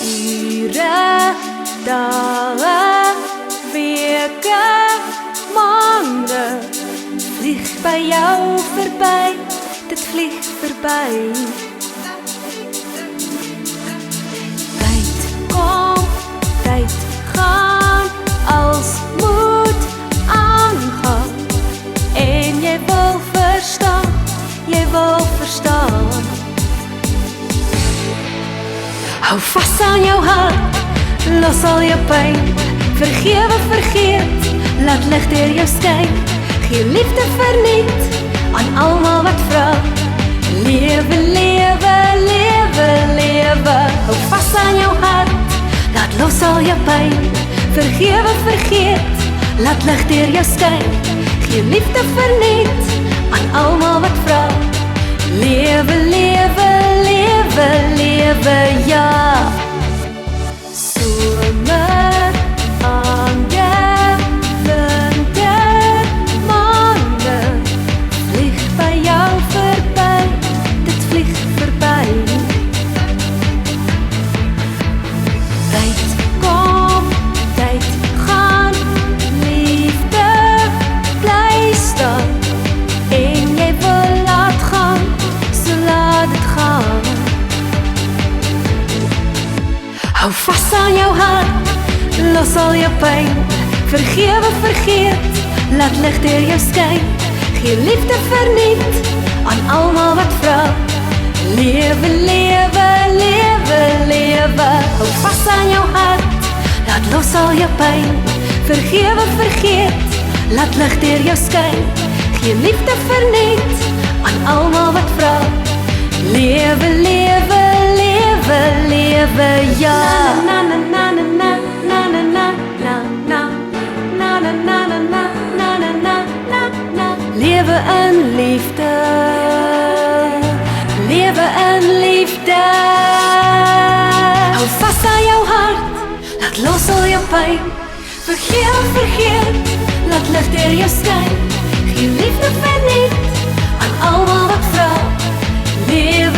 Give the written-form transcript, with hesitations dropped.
Ure, dae, weke, maande vlieg by jou verby, dit vlieg verby. Tyd kom, tyd gaan, als moet aangaan. En jy wil verstaan, jy wil verstaan. Hou vast aan jou hart, los al jou pijn. Vergewe, vergeet, laat lig deur jou skyn. Gee liefde verniet aan almal wat vra. Lewe, lewe, lewe, lewe. Hou vast aan jou hart, laat los al jou pijn. Vergewe, vergeet, laat lig deur jou skyn. Gee liefde verniet aan almal wat vra. Lewe, lewe, lewe, lewe, ja. Somer, aande, winter, maande vlieg by jou verby, dit vlieg verby. Tyd kom, tyd gaan, liefde bly staan. En jy wil laat gaan, so laat het gaan. Hou vast aan jou hart, los al jou pijn. Vergewe, vergeet, laat lig deur jou skyn. Gee liefde verniet aan almal wat vra. Lewe, lewe, lewe, lewe. Hou vast aan jou hart, laat los al jou pijn. Vergewe, vergeet, laat lig deur jou skyn. Gee liefde verniet aan almal wat vra. Lewe, lewe, lewe, lewe, ja. Na na na na na na na na na na na na na na na na na na na. Lewe in liefde, lewe in liefde. Hou vast aan jou hart, laat los al jou pijn. Vergewe, vergeet, laat lig deur jou skyn. Gee liefde verniet aan almal wat vra. Lewe